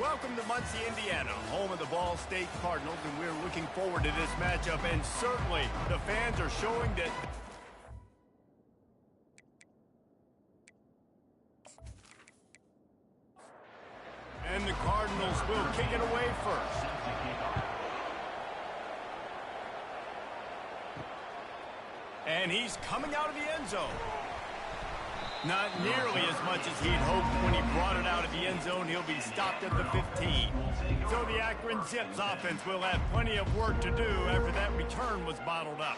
Welcome to Muncie, Indiana, home of the Ball State Cardinals, and we're looking forward to this matchup, and certainly the fans are showing that... And the Cardinals will kick it away first. And he's coming out of the end zone. Not nearly as much as he'd hoped when he brought it out of the end zone. He'll be stopped at the 15. So the Akron Zips offense will have plenty of work to do after that return was bottled up.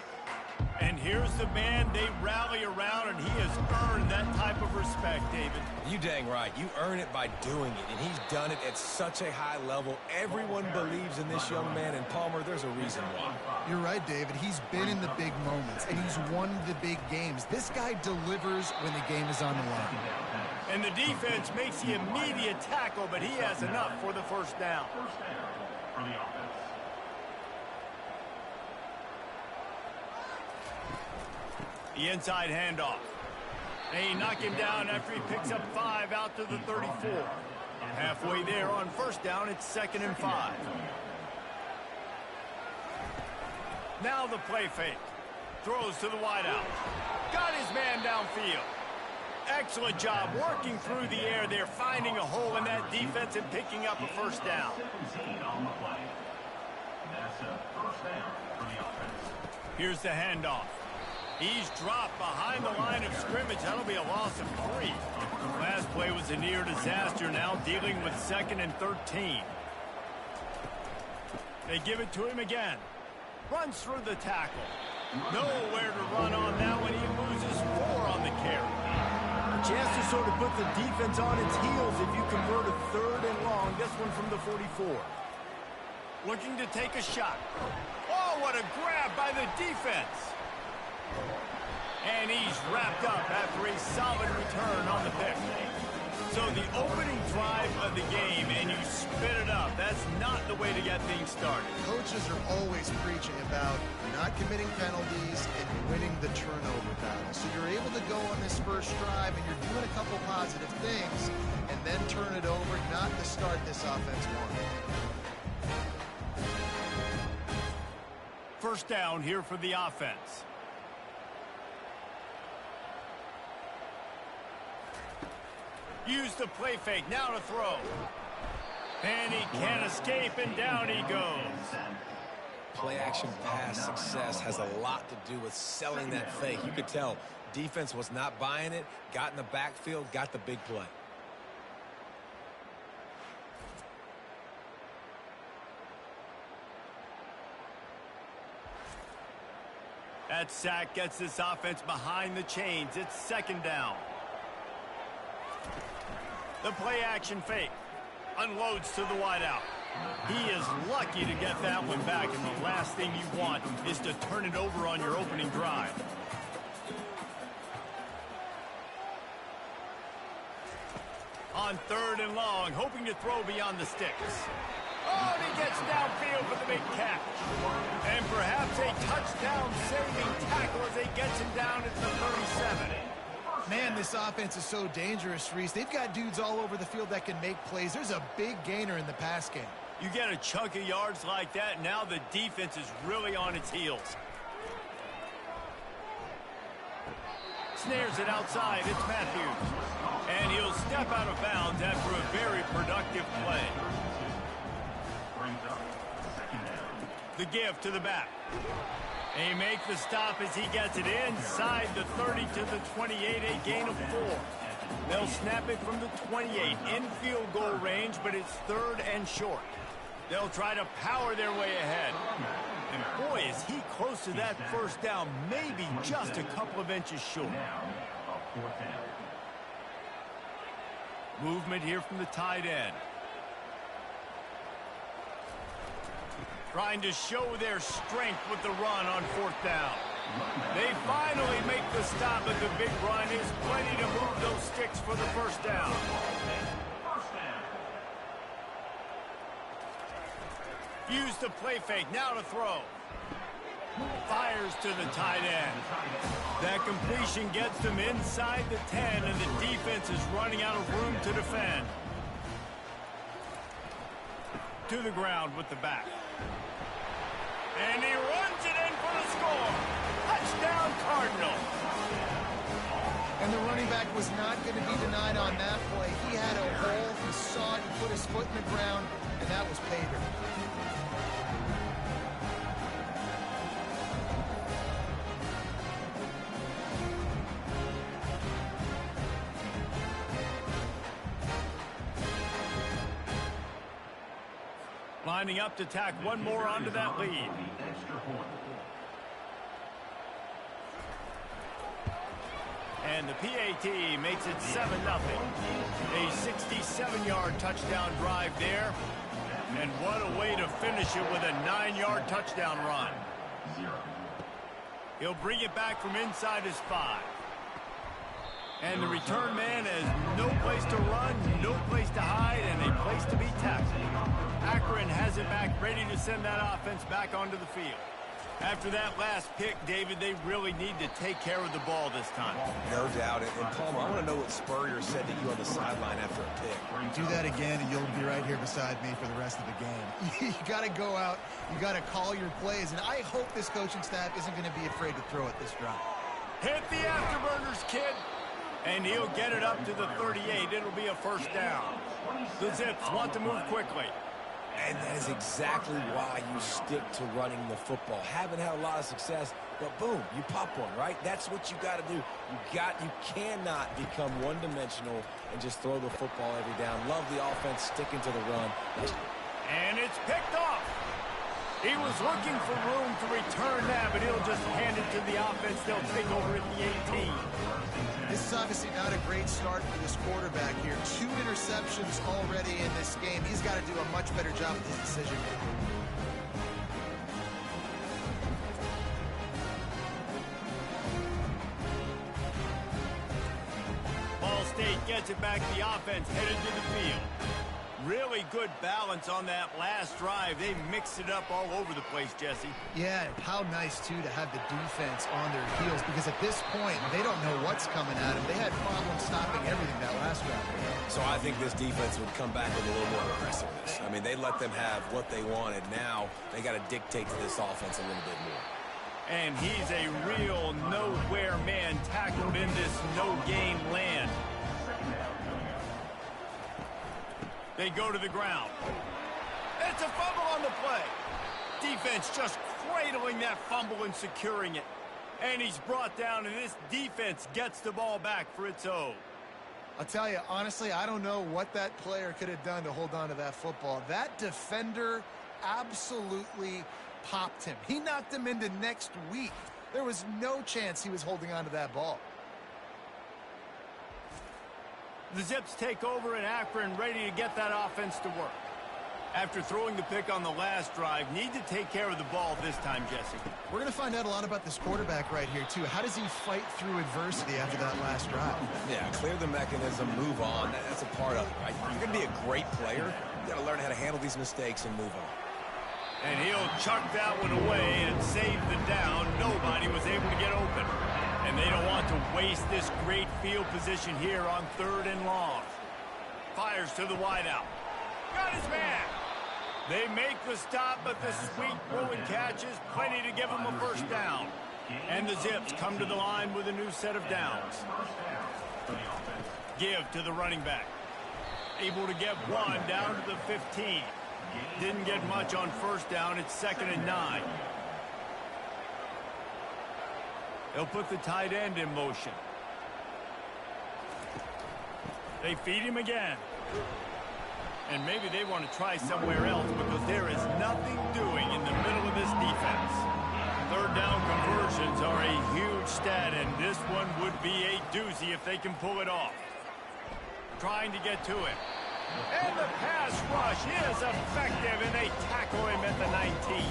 And here's the man they rally around, and he has earned that type of respect, David. You dang right. You earn it by doing it, and he's done it at such a high level. Everyone believes in this young man, and Palmer, there's a reason why. You're right, David. He's been in the big moments, and he's won the big games. This guy delivers when the game is on the line. And the defense makes the immediate tackle, but he has enough for the first down. For the offense. The inside handoff. They knock him down after he picks up 5 out to the 34. Halfway there on first down, it's 2nd and 5. Now the play fake. Throws to the wideout. Got his man downfield. Excellent job working through the air there, finding a hole in that defense and picking up a first down. Here's the handoff. He's dropped behind the line of scrimmage. That'll be a loss of 3. Last play was a near disaster, now dealing with 2nd and 13. They give it to him again. Runs through the tackle. Nowhere to run on that one. He loses 4 on the carry. A chance to sort of put the defense on its heels if you convert a 3rd and long. This one from the 44. Looking to take a shot. Oh, what a grab by the defense. And he's wrapped up after a solid return on the pick. So the opening drive of the game, and you spit it up. That's not the way to get things started. Coaches are always preaching about not committing penalties and winning the turnover battle. So you're able to go on this first drive, and you're doing a couple positive things, and then turn it over, not to start this offense one. First down here for the offense. Use the play fake, now to throw. And he can't escape, and down he goes. Play-action pass success has a lot to do with selling that fake. You could tell defense was not buying it, got in the backfield, got the big play. That sack gets this offense behind the chains. It's 2nd down. The play-action fake. Unloads to the wideout. He is lucky to get that one back, and the last thing you want is to turn it over on your opening drive. On 3rd and long, hoping to throw beyond the sticks. Oh, and he gets downfield for the big catch. And perhaps a touchdown-saving tackle as he gets him down at the 37. Man, this offense is so dangerous, Reese. They've got dudes all over the field that can make plays. There's a big gainer in the pass game. You get a chunk of yards like that, now the defense is really on its heels. Snares it outside. It's Matthews. And he'll step out of bounds after a very productive play. The give to the back. They make the stop as he gets it inside the 30 to the 28, a gain of 4. They'll snap it from the 28 in field goal range, but it's 3rd and short. They'll try to power their way ahead. And boy, is he close to that first down, maybe just a couple of inches short. Movement here from the tight end. Trying to show their strength with the run on 4th down. They finally make the stop, but the big run is plenty to move those sticks for the first down. Use the play fake, now to throw. Fires to the tight end. That completion gets them inside the 10, and the defense is running out of room to defend. To the ground with the back. And he runs it in for the score. Touchdown, Cardinal. And the running back was not going to be denied on that play. He had a hole, he saw it, he put his foot in the ground, and that was pay dirt. Lining up to tack one more onto that lead. And the PAT makes it 7-0. A 67-yard touchdown drive there. And what a way to finish it with a 9-yard touchdown run. He'll bring it back from inside his 5. And the return man has no place to run, no place to hide, and a place to be tackled. Akron has it back, ready to send that offense back onto the field. After that last pick, David, they really need to take care of the ball this time. No doubt. And Palmer, I want to know what Spurrier said to you on the sideline after a pick. Do that again, and you'll be right here beside me for the rest of the game. You got to go out. You got to call your plays, and I hope this coaching staff isn't going to be afraid to throw it this drive. Hit the afterburners, kid. And he'll get it up to the 38. It'll be a first down. The Zips want to move quickly. And that is exactly why you stick to running the football. Haven't had a lot of success, but boom, you pop one, right? That's what you got to do. You cannot become one-dimensional and just throw the football every down. Love the offense sticking to the run. And it's picked off. He was looking for room to return that, but he'll just hand it to the offense. They'll take over at the 18. This is obviously not a great start for this quarterback here. 2 interceptions already in this game. He's got to do a much better job with his decision making. Ball State gets it back. The offense headed to the field. Really good balance on that last drive. They mixed it up all over the place, Jesse. Yeah, and how nice, too, to have the defense on their heels, because at this point, they don't know what's coming at them. They had problems stopping everything that last drive. So I think this defense would come back with a little more aggressiveness. I mean, they let them have what they wanted. Now they got to dictate to this offense a little bit more. And he's a real nowhere man tackled in this no-gain land. They go to the ground. It's a fumble on the play. Defense just cradling that fumble and securing it. And he's brought down, and this defense gets the ball back for its own. I'll tell you, honestly, I don't know what that player could have done to hold on to that football. That defender absolutely popped him. He knocked him into next week. There was no chance he was holding on to that ball. The Zips take over in Akron, ready to get that offense to work. After throwing the pick on the last drive, need to take care of the ball this time, Jesse. We're going to find out a lot about this quarterback right here, too. How does he fight through adversity after that last drive? Yeah, clear the mechanism, move on. That's a part of it, right? You're going to be a great player. You got to learn how to handle these mistakes and move on. And he'll chuck that one away and save the down. Nobody was able to get open. And they don't want to waste this great field position here on 3rd and long. Fires to the wideout. Got his man. They make the stop, but the sweet throw and catch is plenty to give them a first down. And the Zips come to the line with a new set of downs. Give to the running back. Able to get one down to the 15. Didn't get much on first down. It's 2nd and 9. They'll put the tight end in motion. They feed him again. And maybe they want to try somewhere else because there is nothing doing in the middle of this defense. 3rd down conversions are a huge stat, and this one would be a doozy if they can pull it off. Trying to get to it. And the pass rush is effective, and they tackle him at the 19.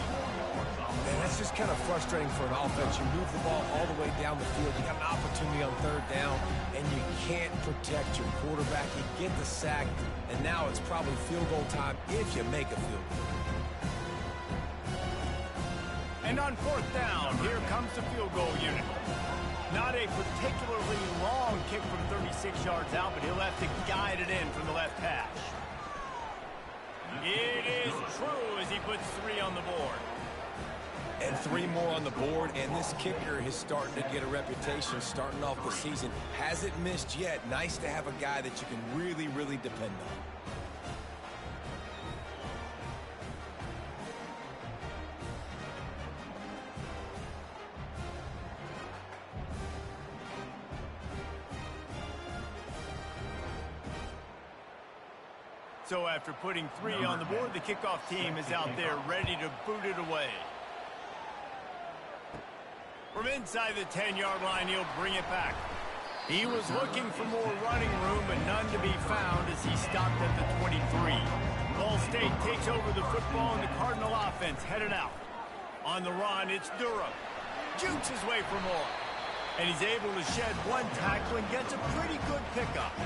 Man, that's just kind of frustrating for an offense. You move the ball all the way down the field. You got an opportunity on 3rd down, and you can't protect your quarterback. You get the sack, and now it's probably field goal time if you make a field goal. And on 4th down, here comes the field goal unit. Not a particularly long kick from 36 yards out, but he'll have to guide it in from the left hash. It is true as he puts 3 on the board. And 3 more on the board, and this kicker is starting to get a reputation starting off the season. Hasn't missed yet. Nice to have a guy that you can really, really depend on. So after putting 3 on the board, the kickoff team is out there ready to boot it away. From inside the 10-yard line, he'll bring it back. He was looking for more running room, but none to be found as he stopped at the 23. Ball State takes over the football, and the Cardinal offense headed out. On the run, it's Durham. Jukes his way for more. And he's able to shed 1 tackle and gets a pretty good pickup.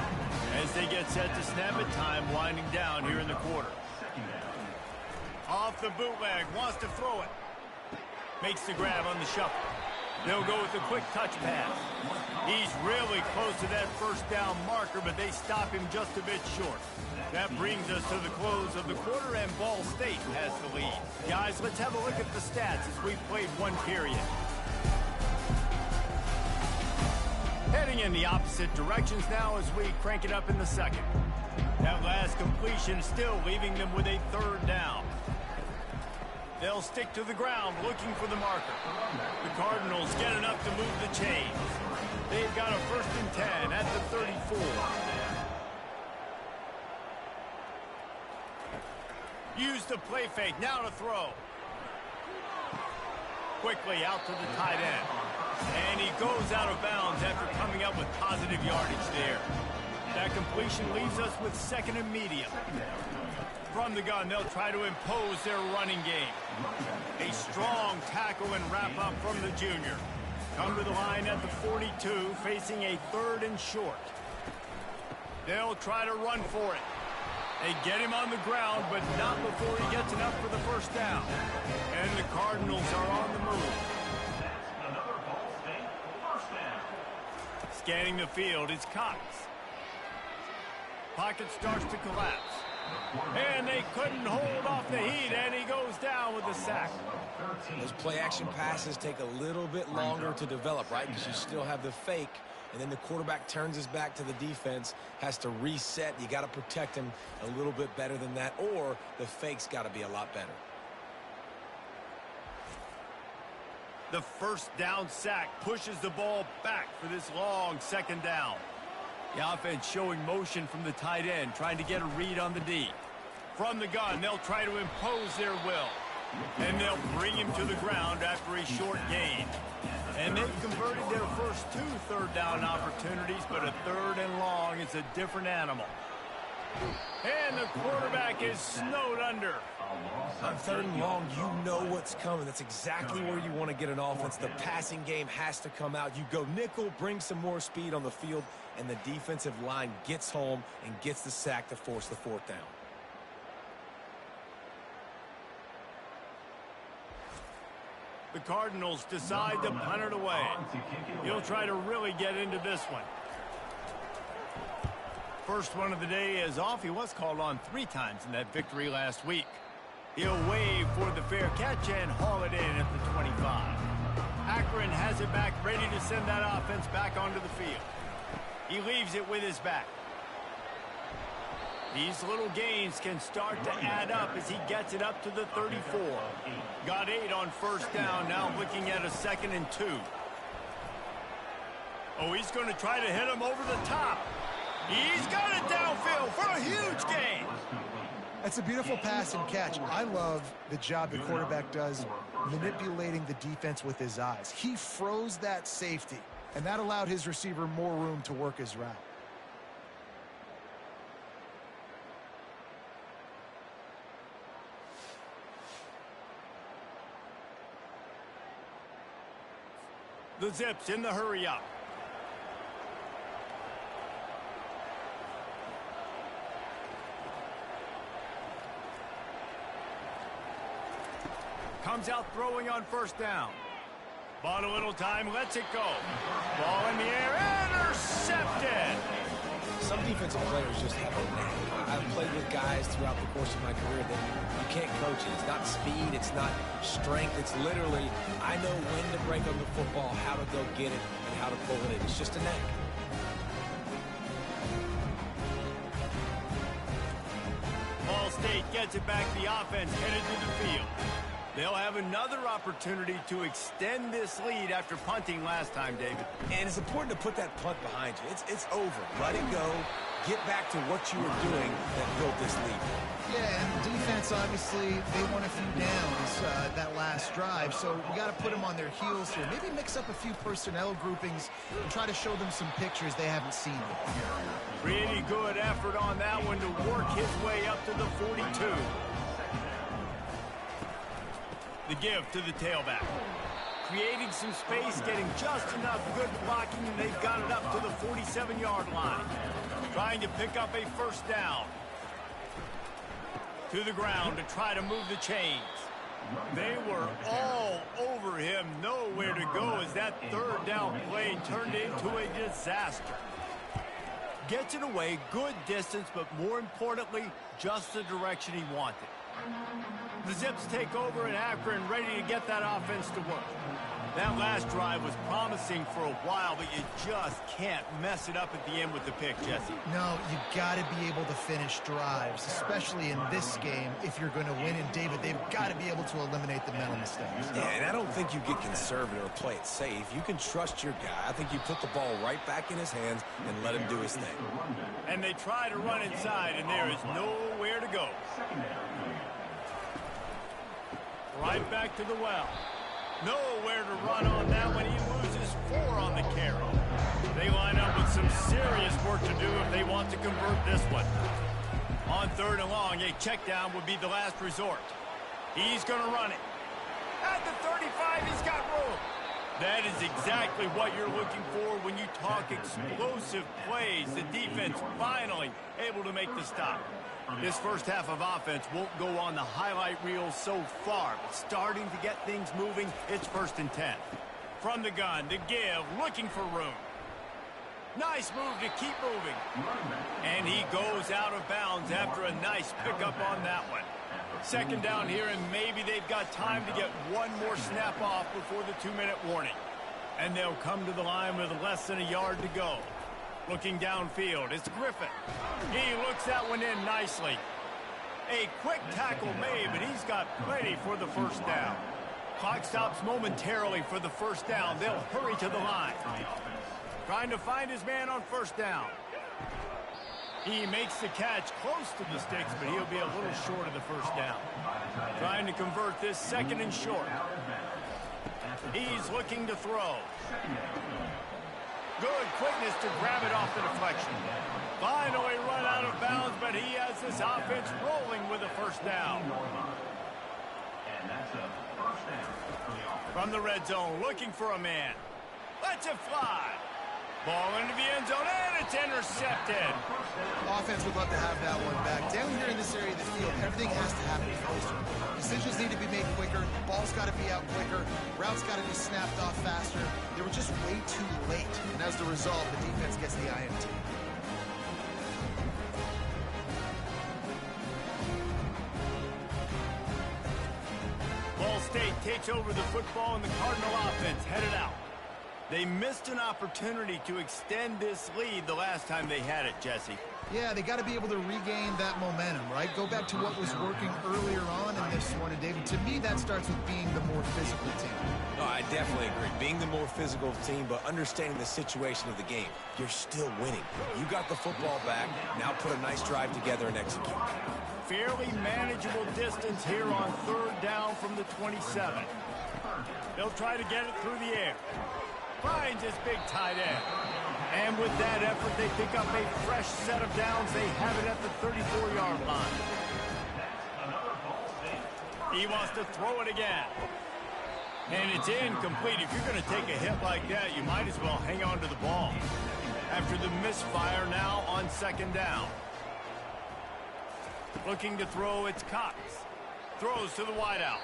As they get set to snap it, time winding down here in the quarter. Off the bootleg, wants to throw it. Makes the grab on the shuffle. They'll go with a quick touch pass. He's really close to that first down marker, but they stop him just a bit short. That brings us to the close of the quarter, and Ball State has the lead. Guys, let's have a look at the stats as we've played 1 period. Heading in the opposite directions now as we crank it up in the second. That last completion still leaving them with a 3rd down. They'll stick to the ground looking for the marker. The Cardinals get enough to move the chains. They've got a 1st and 10 at the 34. Use the play fake, now to throw. Quickly out to the tight end. And he goes out of bounds after coming up with positive yardage there. That completion leaves us with 2nd and medium. From the gun, they'll try to impose their running game. A strong tackle and wrap up from the junior. Come to the line at the 42, facing a 3rd and short. They'll try to run for it. They get him on the ground, but not before he gets enough for the 1st down. And the Cardinals are on the move. Scanning the field, it's Cox. Pocket starts to collapse. And they couldn't hold off the heat, and he goes down with a sack. Those play-action passes take a little bit longer to develop, right? Because you still have the fake, and then the quarterback turns his back to the defense, has to reset. You got to protect him a little bit better than that, or the fake's got to be a lot better. The 1st down sack pushes the ball back for this long 2nd down. The offense showing motion from the tight end, trying to get a read on the D. From the gun, they'll try to impose their will. And they'll bring him to the ground after a short gain. And they've converted their first 2 3rd down opportunities, but a 3rd and long is a different animal. And the quarterback is snowed under. On 3rd and long, you know what's coming. That's exactly where you want to get an offense. The passing game has to come out. You go nickel, bring some more speed on the field, and the defensive line gets home and gets the sack to force the 4th down. The Cardinals decide to punt it away. He'll try to really get into this one. First one of the day is off. He was called on 3 times in that victory last week. He'll wave for the fair catch and haul it in at the 25. Akron has it back, ready to send that offense back onto the field. He leaves it with his back. These little gains can start to add up as he gets it up to the 34. Got 8 on 1st down, now looking at a 2nd and 2. Oh, he's going to try to hit him over the top. He's got it downfield for a huge gain. That's a beautiful pass and catch. I love the job the quarterback does manipulating the defense with his eyes. He froze that safety, and that allowed his receiver more room to work his route. The Zips in the hurry up. Comes out throwing on 1st down. Bought a little time, lets it go. Ball in the air, intercepted. Sometimes defensive players just have a knack. I've played with guys throughout the course of my career that you can't coach it. It's not speed, it's not strength. It's literally, I know when to break on the football, how to go get it, and how to pull it in. It's just a knack. Ball State gets it back. The offense headed to the field. They'll have another opportunity to extend this lead after punting last time, David. And it's important to put that punt behind you. It's over. Let it go. Get back to what you were doing that built this lead. Yeah, and defense, obviously, they won a few downs that last drive, so we got to put them on their heels here. Maybe mix up a few personnel groupings and try to show them some pictures they haven't seen yet. Pretty good effort on that one to work his way up to the 42. The give to the tailback. Creating some space, getting just enough good blocking, and they've got it up to the 47-yard line. Trying to pick up a first down. To the ground to try to move the chains. They were all over him. Nowhere to go as that third down play turned into a disaster. Gets it away, good distance, but more importantly, just the direction he wanted. The Zips take over in Akron, ready to get that offense to work. That last drive was promising for a while, but you just can't mess it up at the end with the pick, Jesse. No, you got to be able to finish drives, especially in this game if you're going to win. And, David, they've got to be able to eliminate the mental mistakes. Yeah, and I don't think you get conservative or play it safe. You can trust your guy. I think you put the ball right back in his hands and let him do his thing. And they try to run inside, and there is nowhere to go. Right back to the well. Nowhere to run on that one. He loses 4 on the carry. They line up with some serious work to do if they want to convert this one. On 3rd and long, a check down would be the last resort. He's going to run it. At the 35, he's got room. That is exactly what you're looking for when you talk explosive plays. The defense finally able to make the stop. This first half of offense won't go on the highlight reel so far, but starting to get things moving, it's 1st and 10. From the gun, to give, looking for room. Nice move to keep moving. And he goes out of bounds after a nice pickup on that one. 2nd down here, and maybe they've got time to get one more snap off before the 2-minute warning. And they'll come to the line with less than a yard to go. Looking downfield, it's Griffin. He looks that one in nicely. A quick tackle made, but he's got plenty for the first down. Clock stops momentarily for the first down. They'll hurry to the line. Trying to find his man on 1st down. He makes the catch close to the sticks, but he'll be a little short of the 1st down. Trying to convert this 2nd and short. He's looking to throw. Good quickness to grab it off the deflection. Finally run out of bounds, but he has this offense rolling with a 1st down. And that's a 1st down for the offense. From the red zone, looking for a man. Lets it fly. Ball into the end zone, and it's intercepted. Offense would love to have that one back. Down here in this area of the field, everything has to happen faster. Decisions need to be made quicker. Ball's got to be out quicker. Routes got to be snapped off faster. They were just way too late. And as the result, the defense gets the INT. Ball State takes over the football, and the Cardinal offense headed out. They missed an opportunity to extend this lead the last time they had it, Jesse. Yeah, they got to be able to regain that momentum, right? Go back to what was working earlier on in this one. And, David, to me, that starts with being the more physical team. No, I definitely agree. Being the more physical team, but understanding the situation of the game. You're still winning. You got the football back. Now put a nice drive together and execute. Fairly manageable distance here on 3rd down from the 27. They'll try to get it through the air. Finds his big tight end. And with that effort, they pick up a fresh set of downs. They have it at the 34-yard line. He wants to throw it again. And it's incomplete. If you're going to take a hit like that, you might as well hang on to the ball. After the misfire, now on 2nd down. Looking to throw, it's Cox. Throws to the wideout.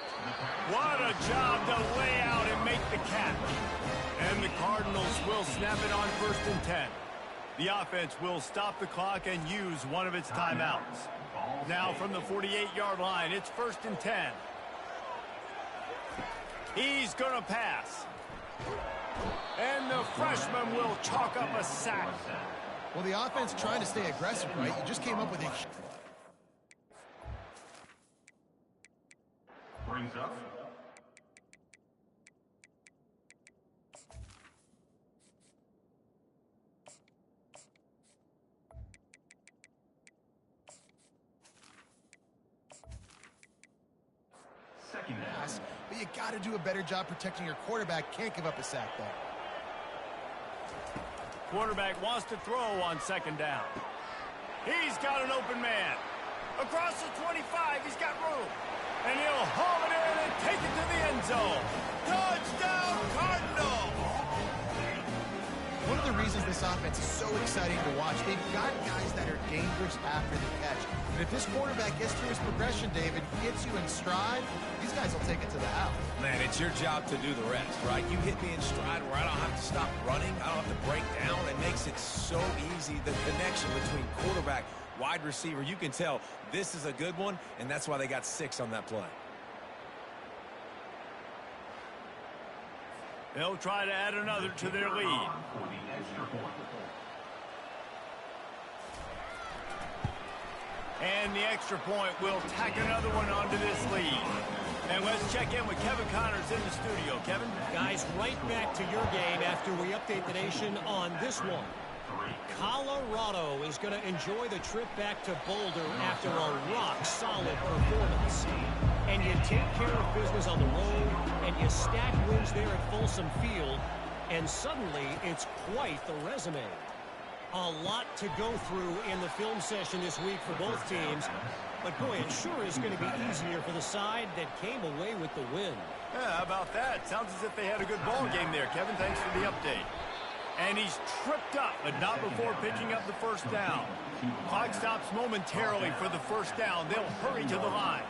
What a job to lay out and make the catch. And the Cardinals will snap it on 1st and 10. The offense will stop the clock and use one of its timeouts. Now from the 48-yard line, it's 1st and 10. He's going to pass. And the freshman will chalk up a sack. Well, the offense trying to stay aggressive, right? You just came up with a... Brings up. Second pass, but you got to do a better job protecting your quarterback. Can't give up a sack there. Quarterback wants to throw on 2nd down. He's got an open man. Across the 25, he's got room. And he'll haul it in and take it to the end zone. Touchdown, Cardinals! One of the reasons this offense is so exciting to watch, they've got guys that are dangerous after the catch. And if this quarterback gets through his progression, David, gets you in stride, these guys will take it to the house. Man, it's your job to do the rest, right? You hit me in stride where I don't have to stop running. I don't have to break down. It makes it so easy. The connection between quarterback, wide receiver, you can tell this is a good one, and that's why they got 6 on that play. They'll try to add another to their lead. And the extra point will tack another one onto this lead. And let's check in with Kevin Connors in the studio. Kevin? Guys, right back to your game after we update the nation on this one. Colorado is going to enjoy the trip back to Boulder after a rock-solid performance. And you take care of business on the road, and you stack wins there at Folsom Field, and suddenly it's quite the resume. A lot to go through in the film session this week for both teams, but boy, it sure is going to be easier for the side that came away with the win. Yeah, how about that? Sounds as if they had a good ball game there, Kevin. Thanks for the update. And he's tripped up, but not before picking up the 1st down. Clock stops momentarily for the 1st down. They'll hurry to the line.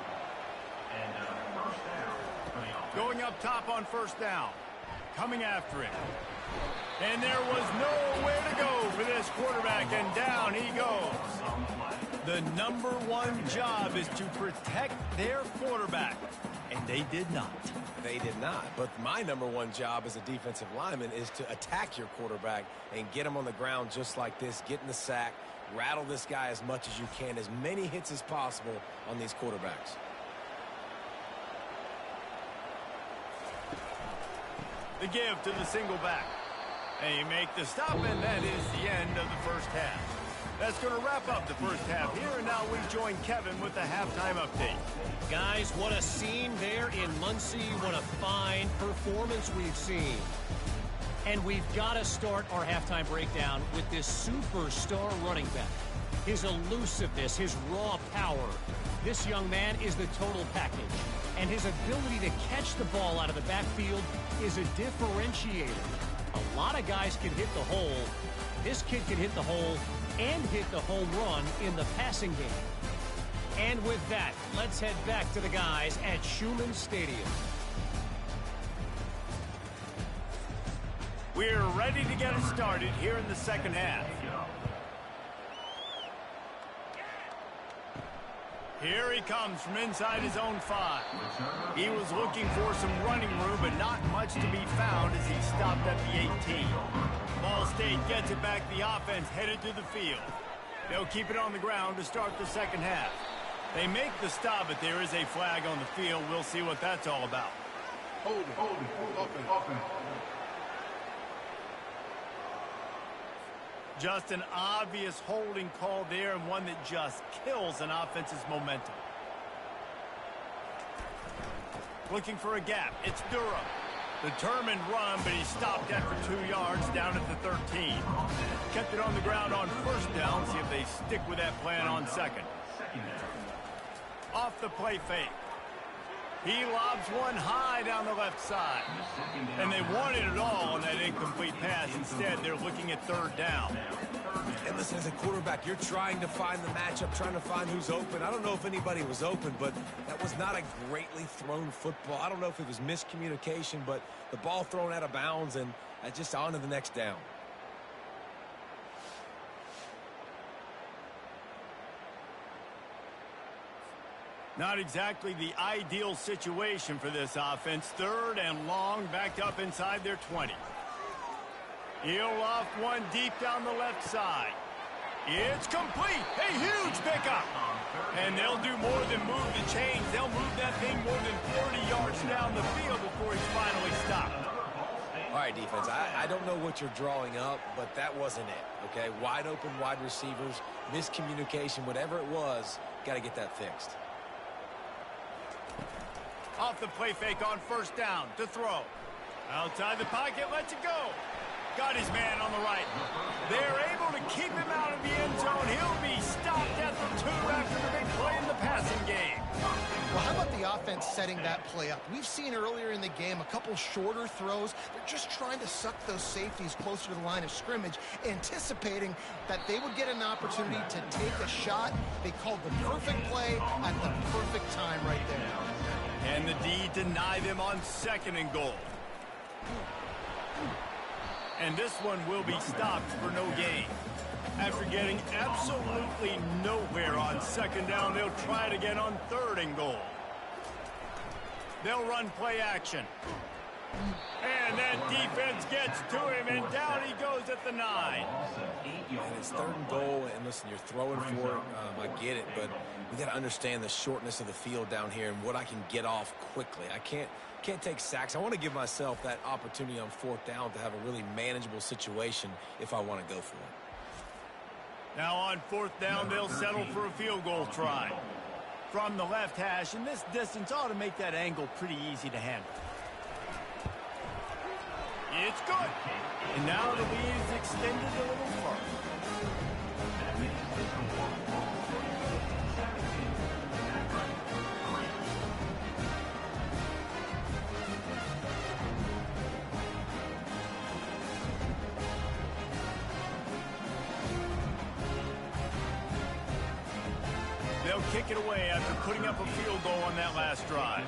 Going up top on 1st down. Coming after him. And there was nowhere to go for this quarterback, and down he goes. The #1 job is to protect their quarterback, and they did not. They did not. But my #1 job as a defensive lineman is to attack your quarterback and get him on the ground just like this, get in the sack, rattle this guy as much as you can, as many hits as possible on these quarterbacks. The give to the single back. They make the stop, and that is the end of the 1st half. That's going to wrap up the 1st half here, and now we join Kevin with the halftime update. Guys, what a scene there in Muncie. What a fine performance we've seen. And we've got to start our halftime breakdown with this superstar running back. His elusiveness, his raw power. This young man is the total package. And his ability to catch the ball out of the backfield is a differentiator. A lot of guys can hit the hole. This kid can hit the hole and hit the home run in the passing game. And with that, let's head back to the guys at Schumann Stadium. We're ready to get it started here in the 2nd half. Here he comes from inside his own 5. He was looking for some running room, but not much to be found as he stopped at the 18. Ball State gets it back. The offense headed to the field. They'll keep it on the ground to start the 2nd half. They make the stop, but there is a flag on the field. We'll see what that's all about. Hold it, open. Just an obvious holding call there, and one that just kills an offense's momentum. Looking for a gap. It's Durham. Determined run, but he stopped after 2 yards down at the 13. Kept it on the ground on 1st down. See if they stick with that plan on 2nd. Off the play fake. He lobs one high down the left side. And they wanted it all on that incomplete pass. Instead, they're looking at 3rd down. And listen, as a quarterback, you're trying to find the matchup, trying to find who's open. I don't know if anybody was open, but that was not a greatly thrown football. I don't know if it was miscommunication, but the ball thrown out of bounds and just on to the next down. Not exactly the ideal situation for this offense. 3rd and long, backed up inside their 20. He'll loft one deep down the left side. It's complete. A huge pickup. And they'll do more than move the chains. They'll move that thing more than 40 yards down the field before he's finally stopped. All right, defense, I don't know what you're drawing up, but that wasn't it, okay? Wide open wide receivers, miscommunication, whatever it was, got to get that fixed. Off the play fake on 1st down to throw. Outside the pocket, lets it go. Got his man on the right. They're able to keep him out of the end zone. He'll be stopped at the 2 after the big play in the passing game. Well, how about the offense setting that play up? We've seen earlier in the game a couple shorter throws. They're just trying to suck those safeties closer to the line of scrimmage, anticipating that they would get an opportunity to take a shot. They called the perfect play at the perfect time right there. And the D deny them on 2nd and goal. And this one will be stopped for no gain. After getting absolutely nowhere on 2nd down, they'll try it again on 3rd and goal. They'll run play action. And that defense gets to him, and down he goes at the 9. And it's 3rd and goal, and listen, you're throwing for it. I get it, but we got to understand the shortness of the field down here and what I can get off quickly. I can't take sacks. I want to give myself that opportunity on 4th down to have a really manageable situation if I want to go for it. Now on 4th down, they'll settle for a field goal try. From the left hash, and this distance ought to make that angle pretty easy to handle. It's good. And now the lead is extended a little further. They'll kick it away after putting up a field goal on that last drive.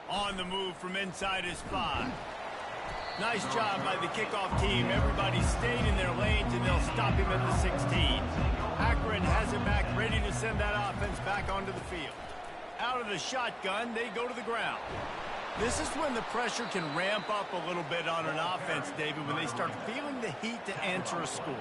On the move from inside his 5. Nice job by the kickoff team. Everybody stayed in their lanes, and they'll stop him at the 16. Akron has it back, ready to send that offense back onto the field. Out of the shotgun, they go to the ground. This is when the pressure can ramp up a little bit on an offense, David, when they start feeling the heat to answer a score.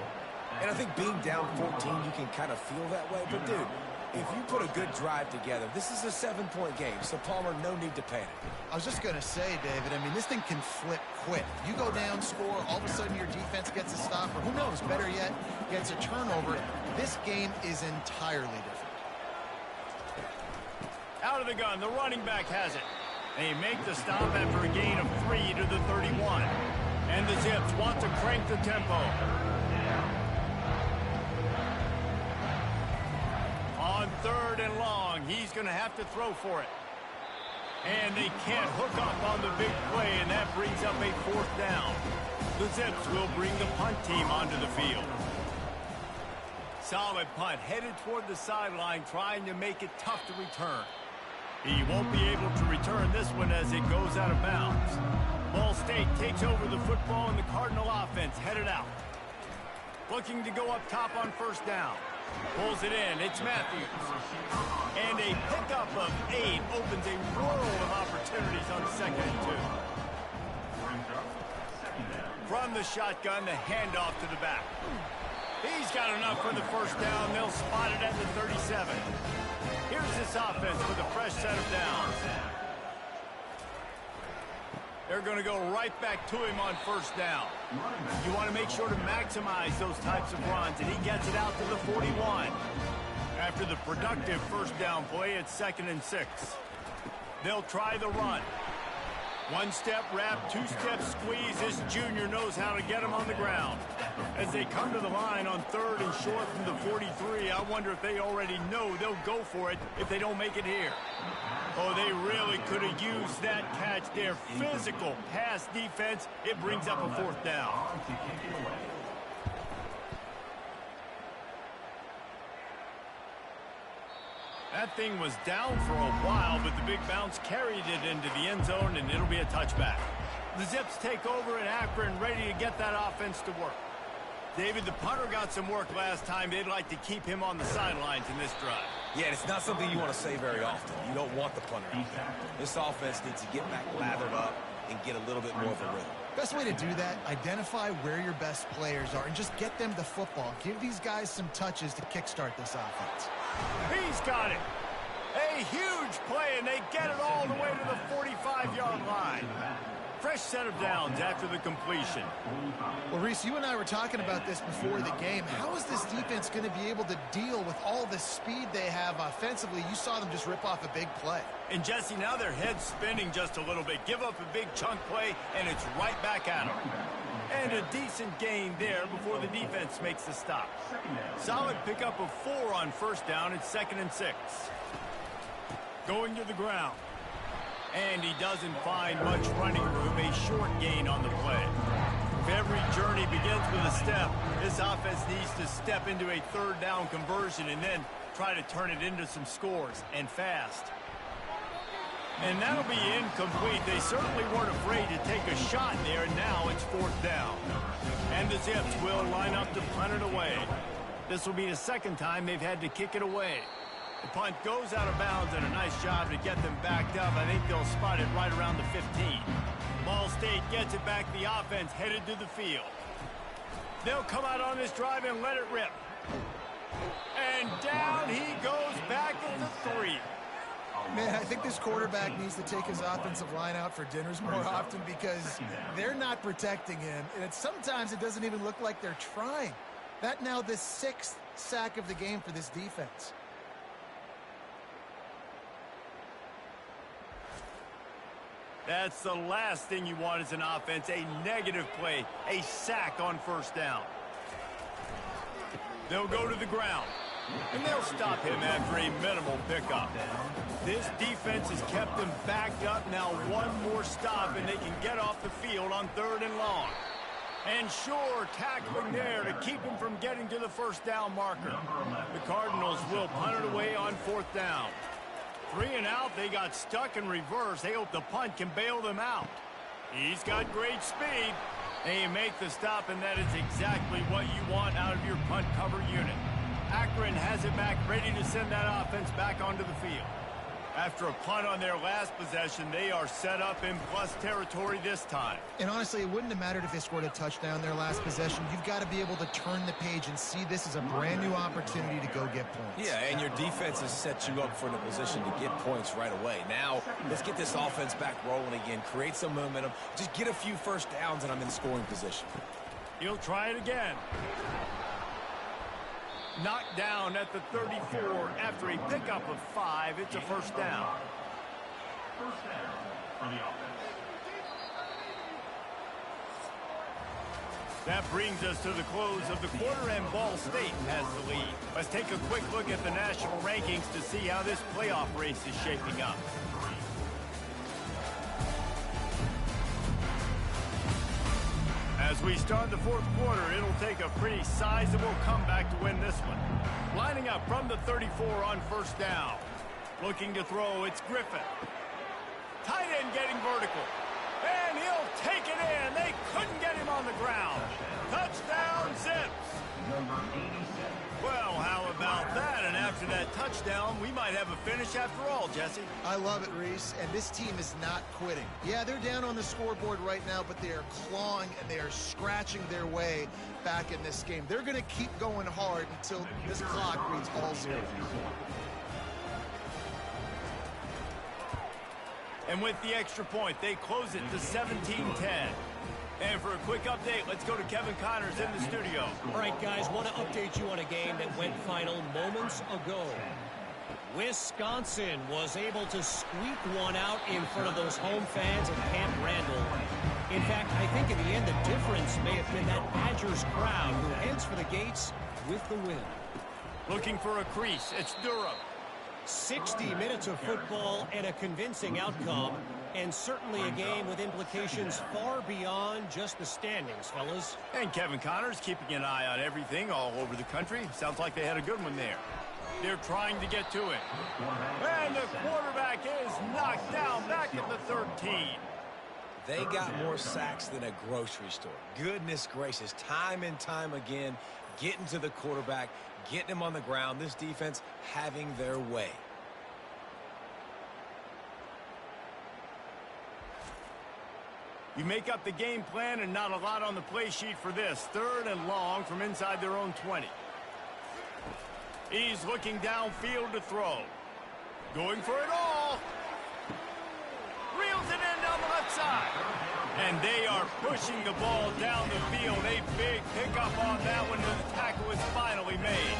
And I think being down 14, you can kind of feel that way. But, dude, if you put a good drive together, this is a 7-point game. So, Palmer, no need to panic. I was just going to say, David, I mean, this thing can flip quick. You go down, score, all of a sudden your defense gets a stop, or who knows, better yet, gets a turnover. This game is entirely different. Out of the gun, the running back has it. They make the stop after a gain of 3 to the 31. And the Zips want to crank the tempo. On 3rd and long, he's going to have to throw for it. And they can't hook up on the big play, and that brings up a 4th down. The Zips will bring the punt team onto the field. Solid punt, headed toward the sideline, trying to make it tough to return. He won't be able to return this one as it goes out of bounds. Ball State takes over the football, and the Cardinal offense headed out. Looking to go up top on 1st down. Pulls it in. It's Matthews. And a pickup of 8 opens a world of opportunities on 2nd and 2. From the shotgun, the handoff to the back. He's got enough for the 1st down. They'll spot it at the 37. Here's this offense with a fresh set of downs. They're going to go right back to him on 1st down. You want to make sure to maximize those types of runs, and he gets it out to the 41. After the productive 1st down play, it's 2nd and 6. They'll try the run. 1-step wrap, 2-step squeeze. This junior knows how to get him on the ground. As they come to the line on 3rd and short from the 43, I wonder if they already know they'll go for it if they don't make it here. Oh, they really could have used that catch there. Physical pass defense. It brings up a 4th down. That thing was down for a while, but the big bounce carried it into the end zone, and it'll be a touchback. The Zips take over at Akron, ready to get that offense to work. David, the punter got some work last time. They'd like to keep him on the sidelines in this drive. Yeah, it's not something you want to say very often. You don't want the punter out there. This offense needs to get back lathered up and get a little bit more of a rhythm. Best way to do that, identify where your best players are and just get them the football. Give these guys some touches to kickstart this offense. He's got it. A huge play, and they get it all the way to the 45-yard line. Fresh set of downs after the completion. Well, Reese, you and I were talking about this before the game. How is this defense going to be able to deal with all the speed they have offensively? You saw them just rip off a big play. And, Jesse, now their head's spinning just a little bit. Give up a big chunk play, and it's right back at them. And a decent gain there before the defense makes the stop. Solid pickup of 4 on first down. It's 2nd and 6. Going to the ground. And he doesn't find much running room, a short gain on the play. If every journey begins with a step, this offense needs to step into a 3rd down conversion and then try to turn it into some scores, and fast. And that'll be incomplete. They certainly weren't afraid to take a shot there, and now it's 4th down. And the Zips will line up to punt it away. This will be the 2nd time they've had to kick it away. The punt goes out of bounds, and a nice job to get them backed up. I think they'll spot it right around the 15. Ball State gets it back. The offense headed to the field. They'll come out on this drive and let it rip. And down he goes back at the 3. Man, I think this quarterback needs to take his offensive line out for dinners more often because they're not protecting him. And sometimes it doesn't even look like they're trying. That now the 6th sack of the game for this defense. That's the last thing you want as an offense, a negative play, a sack on first down. They'll go to the ground, and they'll stop him after a minimal pickup. This defense has kept them backed up. Now one more stop, and they can get off the field on 3rd and long. And sure, tackling there to keep him from getting to the first down marker. The Cardinals will punt it away on 4th down. 3 and out, they got stuck in reverse. They hope the punt can bail them out. He's got great speed. They make the stop, and that is exactly what you want out of your punt cover unit. Akron has it back, ready to send that offense back onto the field. After a punt on their last possession, they are set up in plus territory this time. And honestly, it wouldn't have mattered if they scored a touchdown their last possession. You've got to be able to turn the page and see this as a brand new opportunity to go get points. Yeah, and your defense has set you up for the position to get points right away. Now, let's get this offense back rolling again, create some momentum, just get a few first downs, and I'm in scoring position. He'll try it again. Knocked down at the 34 after a pickup of 5. It's a first down. First down for the offense. That brings us to the close of the quarter, and Ball State has the lead. Let's take a quick look at the national rankings to see how this playoff race is shaping up. As we start the 4th quarter, it'll take a pretty sizable comeback to win this one. Lining up from the 34 on first down. Looking to throw, it's Griffin. Tight end getting vertical. And he'll take it in. They couldn't get him on the ground. Touchdown, Zips. Number 87. Well, how about that? And after that touchdown, we might have a finish after all, Jesse. I love it, Reese, and this team is not quitting. Yeah, they're down on the scoreboard right now, but they are clawing and they are scratching their way back in this game. They're going to keep going hard until this clock reads all 0. And with the extra point, they close it to 17-10. And for a quick update, let's go to Kevin Connors in the studio. All right, guys, want to update you on a game that went final moments ago. Wisconsin was able to squeak one out in front of those home fans at Camp Randall. In fact, I think in the end, the difference may have been that Badgers crowd who heads for the gates with the win. Looking for a crease, it's Durham. 60 minutes of football and a convincing outcome, and certainly a game with implications far beyond just the standings, fellas. And Kevin Connors keeping an eye on everything all over the country. Sounds like they had a good one there. They're trying to get to it. And the quarterback is knocked down back at the 13. They got more sacks than a grocery store. Goodness gracious, time and time again, getting to the quarterback, getting him on the ground. This defense having their way. You make up the game plan and not a lot on the play sheet for this. 3rd and long from inside their own 20. He's looking downfield to throw. Going for it all. Reels it in down the left side. And they are pushing the ball down the field. A big pickup on that one, and the tackle is finally made.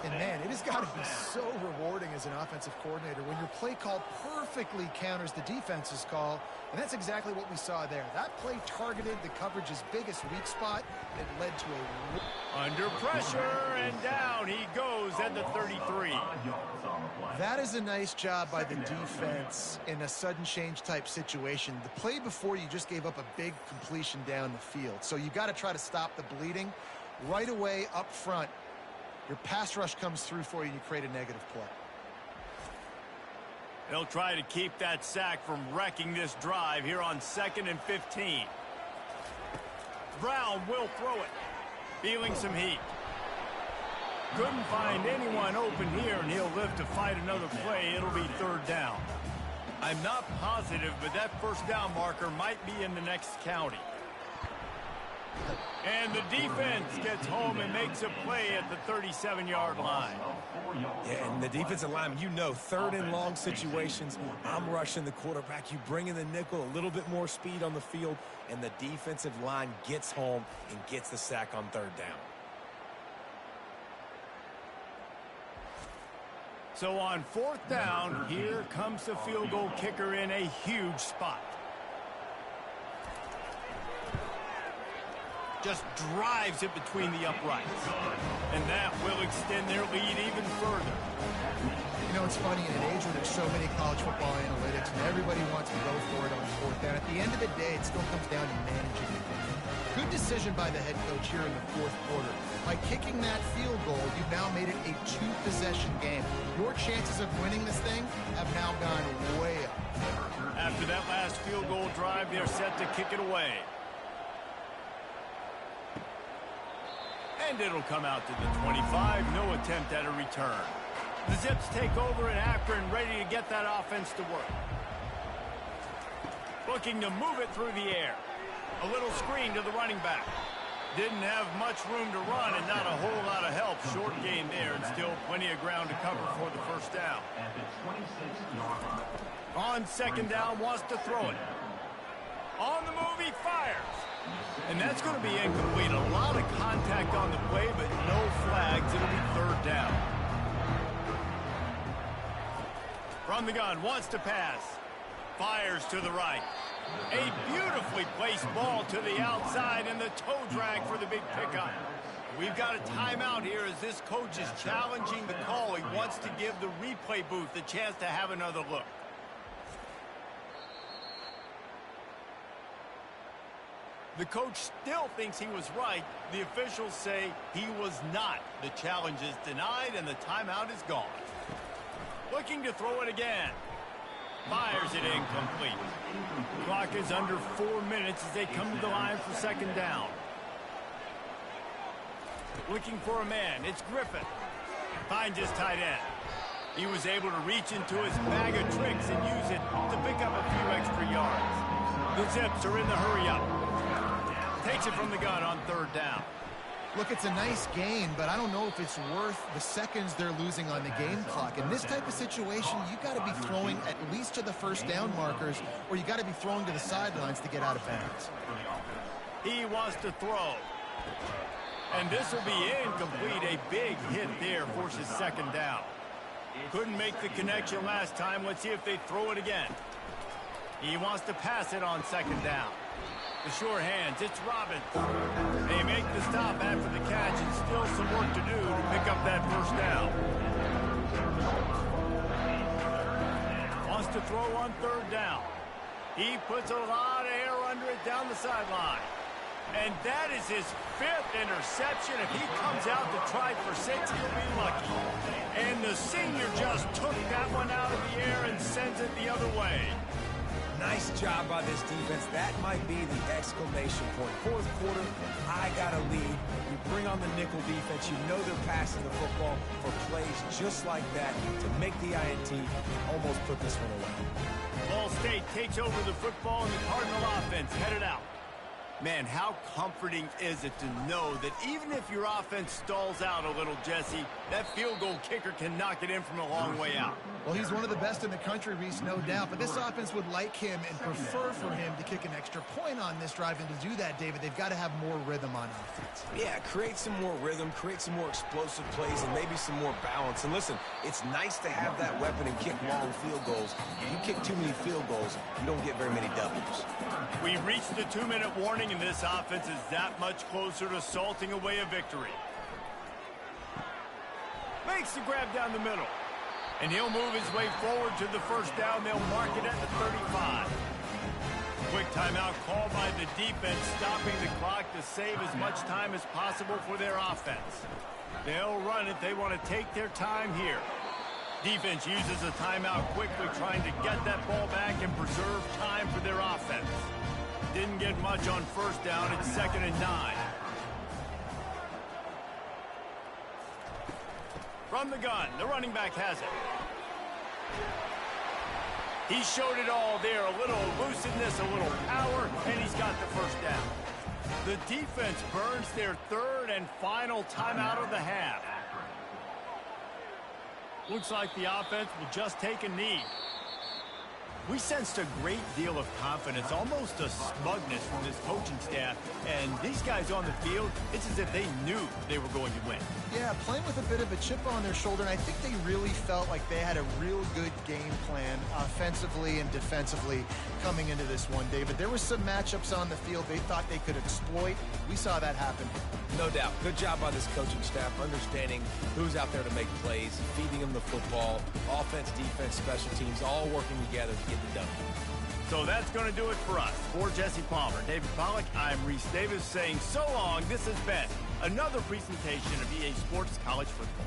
And man, it has got to be so rewarding as an offensive coordinator when your play call perfectly counters the defense's call. And that's exactly what we saw there. That play targeted the coverage's biggest weak spot. It led to a... Under pressure, and down he goes at the 33. That is a nice job by the defense in a sudden change type situation. The play before, you just gave up a big completion down the field. So you got to try to stop the bleeding right away up front. Your pass rush comes through for you, and you create a negative play. They'll try to keep that sack from wrecking this drive here on 2nd and 15. Brown will throw it. Feeling some heat. Couldn't find anyone open here, and he'll live to fight another play. It'll be 3rd down. I'm not positive, but that 1st down marker might be in the next county. And the defense gets home and makes a play at the 37-yard line. Yeah, and the defensive lineman, you know, 3rd and long situations, I'm rushing the quarterback. You bring in the nickel, a little bit more speed on the field, and the defensive line gets home and gets the sack on 3rd down. So on 4th down, here comes the field goal kicker in a huge spot. Just drives it between the uprights. And that will extend their lead even further. You know, it's funny, in an age where there's so many college football analytics and everybody wants to go for it on 4th down, at the end of the day, it still comes down to managing the game. Good decision by the head coach here in the 4th quarter. By kicking that field goal, you've now made it a 2-possession game. Your chances of winning this thing have now gone way up. After that last field goal drive, they're set to kick it away. And it'll come out to the 25. No attempt at a return. The Zips take over in Akron, ready to get that offense to work. Looking to move it through the air. A little screen to the running back. Didn't have much room to run and not a whole lot of help. Short gain there, and still plenty of ground to cover for the 1st down. On 2nd down, wants to throw it. On the move, he fires. And that's going to be incomplete. A lot of contact on the play, but no flags. It'll be 3rd down. From the gun, wants to pass. Fires to the right. A beautifully placed ball to the outside, and the toe drag for the big pickup. We've got a timeout here as this coach is challenging the call. He wants to give the replay booth the chance to have another look. The coach still thinks he was right. The officials say he was not. The challenge is denied, and the timeout is gone. Looking to throw it again. Fires it incomplete. Clock is under 4 minutes as they come to the line for 2nd down. Looking for a man. It's Griffin. Finds his tight end. He was able to reach into his bag of tricks and use it to pick up a few extra yards. The Zips are in the hurry-up. Takes it from the gun on 3rd down. Look, it's a nice gain, but I don't know if it's worth the seconds they're losing on the game clock. In this type of situation, you've got to be throwing at least to the 1st down markers, or you got to be throwing to the sidelines to get out of bounds. He wants to throw. And this will be incomplete. A big hit there forces 2nd down. Couldn't make the connection last time. Let's see if they throw it again. He wants to pass it on 2nd down. The sure hands, it's Robbins. They make the stop after the catch, and still some work to do to pick up that 1st down. Wants to throw on 3rd down. He puts a lot of air under it down the sideline. And that is his 5th interception. If he comes out to try for 6, he'll be lucky. And the senior just took that one out of the air and sends it the other way. Nice job by this defense. That might be the exclamation point. Fourth quarter, I got a lead. You bring on the nickel defense. You know they're passing the football for plays just like that to make the INT, almost put this one away. Ball State takes over the football and the Cardinal offense headed out. Man, how comforting is it to know that even if your offense stalls out a little, Jesse, that field goal kicker can knock it in from a long way out. Well, he's one of the best in the country, Reese, no doubt. But this offense would like him and prefer for him to kick an extra point on this drive. And to do that, David, they've got to have more rhythm on offense. Yeah, create some more rhythm, create some more explosive plays, and maybe some more balance. And listen, it's nice to have that weapon and kick long field goals. If you kick too many field goals, you don't get very many W's. We reached the 2-minute warning, and this offense is that much closer to salting away a victory. Makes the grab down the middle. And he'll move his way forward to the first down. They'll mark it at the 35. Quick timeout called by the defense, stopping the clock to save as much time as possible for their offense. They'll run it. They want to take their time here. Defense uses a timeout quickly, trying to get that ball back and preserve time for their offense. Didn't get much on first down. It's 2nd and 9. From the gun, the running back has it. He showed it all there. A little elusiveness, a little power, and he's got the first down. The defense burns their 3rd and final timeout of the half. Looks like the offense will just take a knee. We sensed a great deal of confidence, almost a smugness from this coaching staff. And these guys on the field, it's as if they knew they were going to win. Yeah, playing with a bit of a chip on their shoulder, and I think they really felt like they had a real good game plan offensively and defensively coming into this one, David. There were some matchups on the field they thought they could exploit. We saw that happen. No doubt. Good job by this coaching staff, understanding who's out there to make plays, feeding them the football, offense, defense, special teams, all working together to get the W. So that's going to do it for us. For Jesse Palmer, David Pollack, I'm Reese Davis saying so long. This has been another presentation of EA Sports College Football.